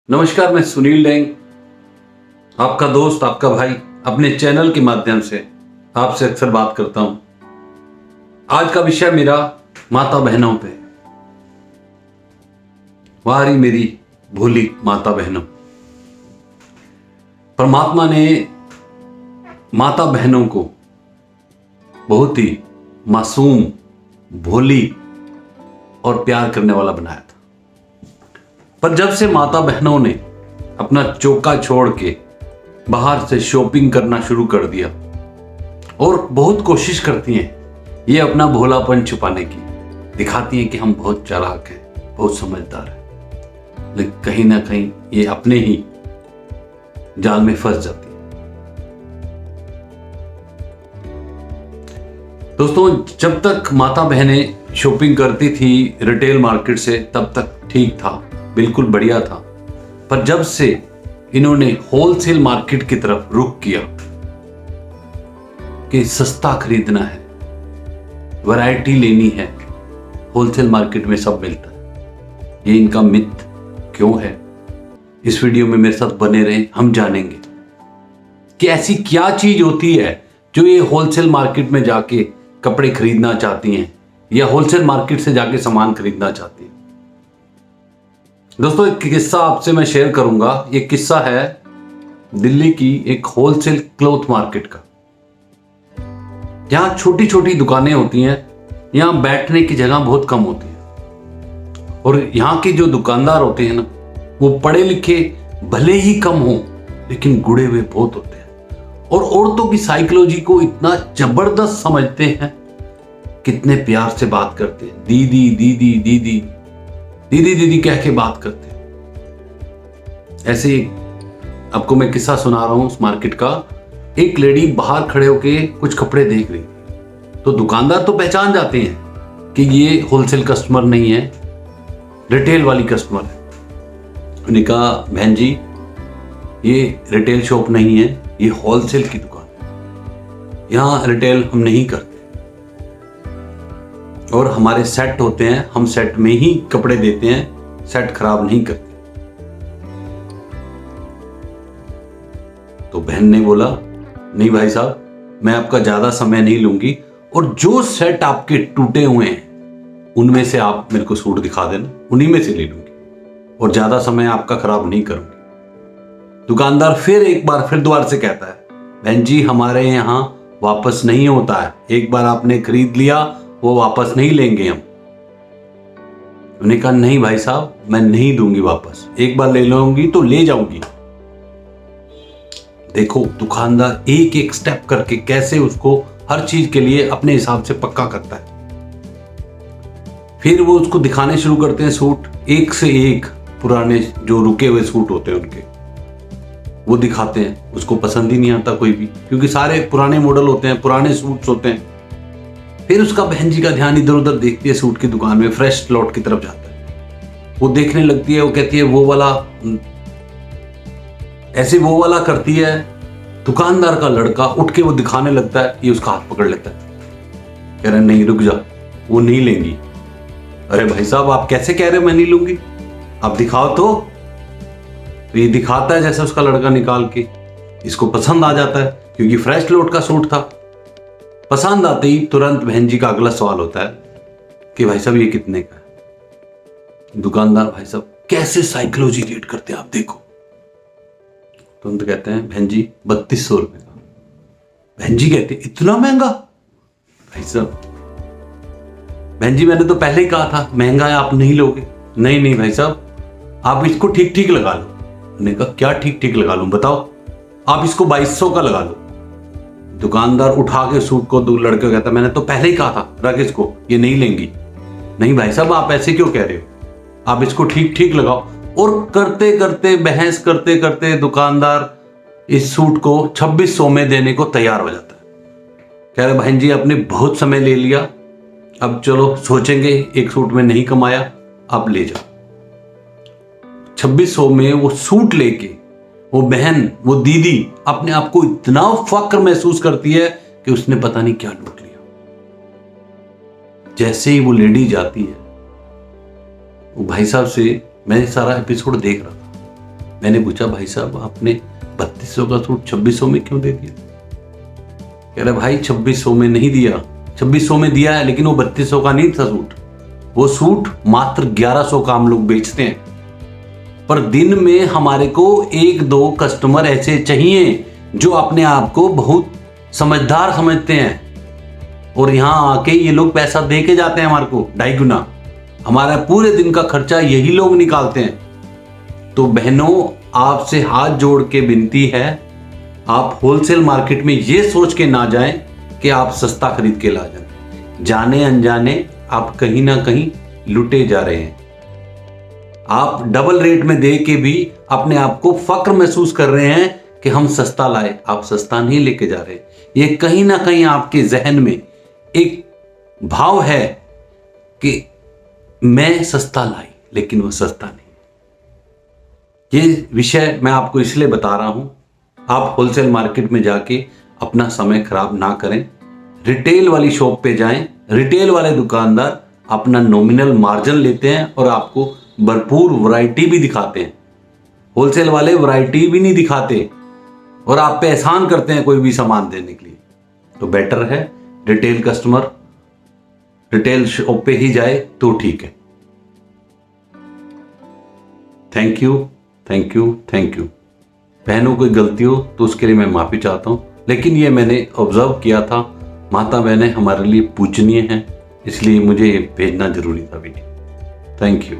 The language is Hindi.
नमस्कार, मैं सुनील डेंग, आपका दोस्त, आपका भाई, अपने चैनल के माध्यम से आपसे अक्सर बात करता हूं। आज का विषय मेरा माता बहनों पे। वारी मेरी भोली माता बहनों। परमात्मा ने माता बहनों को बहुत ही मासूम, भोली और प्यार करने वाला बनाया था। पर जब से माता बहनों ने अपना चौका छोड़ के बाहर से शॉपिंग करना शुरू कर दिया और बहुत कोशिश करती हैं ये अपना भोलापन छुपाने की, दिखाती हैं कि हम बहुत चालाक हैं, बहुत समझदार हैं, लेकिन कहीं ना कहीं ये अपने ही जाल में फंस जाती है। दोस्तों, जब तक माता बहनें शॉपिंग करती थी रिटेल मार्केट से तब तक ठीक था, बिल्कुल बढ़िया था। पर जब से इन्होंने होलसेल मार्केट की तरफ रुख किया कि सस्ता खरीदना है, वैरायटी लेनी है, होलसेल मार्केट में सब मिलता है, ये इनका मिथ क्यों है? इस वीडियो में मेरे साथ बने रहें, हम जानेंगे कि ऐसी क्या चीज होती है जो ये होलसेल मार्केट में जाके कपड़े खरीदना चाहती हैं या होलसेल मार्केट से जाके सामान खरीदना चाहती हैं। दोस्तों, एक किस्सा आपसे मैं शेयर करूंगा। ये किस्सा है दिल्ली की एक होलसेल क्लॉथ मार्केट का। यहां छोटी छोटी दुकानें होती हैं, यहां बैठने की जगह बहुत कम होती है और यहां के जो दुकानदार होते हैं ना, वो पढ़े लिखे भले ही कम हो लेकिन गुड़े हुए बहुत होते हैं और औरतों की साइकोलॉजी को इतना जबरदस्त समझते हैं, कितने प्यार से बात करते हैं, दीदी दीदी दीदी दीदी दीदी कह के बात करते हैं। ऐसे ही आपको मैं किस्सा सुना रहा हूं उस मार्केट का। एक लेडी बाहर खड़े होके कुछ कपड़े देख रही थी, तो दुकानदार तो पहचान जाते हैं कि ये होलसेल कस्टमर नहीं है, रिटेल वाली कस्टमर है। उन्होंने कहा, बहन जी ये रिटेल शॉप नहीं है, ये होलसेल की दुकान है, यहां रिटेल हम नहीं करते और हमारे सेट होते हैं, हम सेट में ही कपड़े देते हैं, सेट खराब नहीं करते। तो बहन ने बोला, नहीं भाई साहब, मैं आपका ज्यादा समय नहीं लूंगी और जो सेट आपके टूटे हुए हैं उनमें से आप मेरे को सूट दिखा देना, उन्हीं में से ले लूंगी और ज्यादा समय आपका खराब नहीं करूंगी। दुकानदार फिर एक बार फिर दोबारा से कहता है, बहन जी हमारे यहां वापस नहीं होता है, एक बार आपने खरीद लिया वो वापस नहीं लेंगे हम। उन्होंने कहा, नहीं भाई साहब, मैं नहीं दूंगी वापस, एक बार ले लूंगी तो ले जाऊंगी। देखो, दुकानदार एक एक स्टेप करके कैसे उसको हर चीज के लिए अपने हिसाब से पक्का करता है। फिर वो उसको दिखाने शुरू करते हैं सूट, एक से एक पुराने जो रुके हुए सूट होते हैं उनके, वो दिखाते हैं। उसको पसंद ही नहीं आता कोई भी, क्योंकि सारे पुराने मॉडल होते हैं, पुराने सूट्स होते हैं। फिर उसका बहन जी का ध्यान इधर उधर देखती है, सूट की दुकान में फ्रेश लॉट की तरफ जाता है, वो देखने लगती है, वो कहती है वो वाला, ऐसे वो वाला करती है। दुकानदार का लड़का उठ के वो दिखाने लगता है, ये उसका हाथ पकड़ लेता है, कह रहे नहीं रुक जा, वो नहीं लेंगी। अरे भाई साहब, आप कैसे कह रहे हो मैं नहीं लूंगी, आप दिखाओ तो ये दिखाता है जैसे उसका लड़का निकाल के, इसको पसंद आ जाता है क्योंकि फ्रेश लॉट का सूट था। पसंद आते ही तुरंत बहन जी का अगला सवाल होता है कि भाई साहब ये कितने का है? दुकानदार भाई साहब कैसे साइकोलॉजी रीड करते हैं आप देखो। तुरंत कहते हैं, बहन जी 3200 रुपए का। बहन जी कहते इतना महंगा? भाई साहब, बहन जी मैंने तो पहले ही कहा था महंगा है, आप नहीं लोगे। नहीं नहीं भाई साहब, आप इसको ठीक ठीक लगा लो। मैंने कहा, क्या ठीक ठीक लगा लूं बताओ? आप इसको 2200 का लगा लो। दुकानदार उठा के सूट को दो लड़के कहता, मैंने तो पहले ही कहा था रख इसको, ये नहीं लेंगी। नहीं भाई साहब, आप ऐसे क्यों कह रहे हो, आप इसको ठीक ठीक लगाओ। और करते करते बहस करते करते दुकानदार इस सूट को 2600 में देने को तैयार हो जाता है। कह रहे, बहन जी आपने बहुत समय ले लिया, अब चलो सोचेंगे, एक सूट में नहीं कमाया, आप ले जाओ। 2600 में वो सूट लेके वो बहन, वो दीदी अपने आप को इतना फक्र महसूस करती है कि उसने पता नहीं क्या लूट लिया। जैसे ही वो लेडी जाती है, वो भाई साहब से मैं सारा एपिसोड देख रहा था, मैंने पूछा भाई साहब आपने 3200 का सूट 2600 में क्यों दे दिया? कह रहे भाई 2600 में नहीं दिया, 2600 में दिया है लेकिन वो 3200 का नहीं था सूट। वो सूट मात्र 1100 का हम लोग बेचते हैं, पर दिन में हमारे को 1-2 कस्टमर ऐसे चाहिए जो अपने आप को बहुत समझदार समझते हैं और यहाँ आके ये लोग पैसा दे के जाते हैं हमारे को 2.5 गुना। हमारा पूरे दिन का खर्चा यही लोग निकालते हैं। तो बहनों, आपसे हाथ जोड़ के विनती है, आप होलसेल मार्केट में ये सोच के ना जाएं कि आप सस्ता खरीद के ला जाएं। जाने अनजाने आप कहीं ना कहीं लुटे जा रहे हैं। आप डबल रेट में दे के भी अपने आप को फक्र महसूस कर रहे हैं कि हम सस्ता लाए। आप सस्ता नहीं लेके जा रहे। ये कहीं ना कहीं आपके जहन में एक भाव है कि मैं सस्ता लाई, लेकिन वो सस्ता नहीं। ये विषय मैं आपको इसलिए बता रहा हूं, आप होलसेल मार्केट में जाके अपना समय खराब ना करें। रिटेल वाली शॉप पे जाएं। रिटेल वाले दुकानदार अपना नॉमिनल मार्जिन लेते हैं और आपको भरपूर वैरायटी भी दिखाते हैं। होलसेल वाले वैरायटी भी नहीं दिखाते और आप पे एहसान करते हैं कोई भी सामान देने के लिए। तो बेटर है रिटेल कस्टमर रिटेल शॉप पे ही जाए तो ठीक है। Thank you, thank you, thank you. बहनों कोई गलती हो तो उसके लिए मैं माफी चाहता हूं, लेकिन ये मैंने ऑब्जर्व किया था, माता बहनें हमारे लिए पूजनीय हैं, इसलिए मुझे ये भेजना जरूरी था भी। Thank you.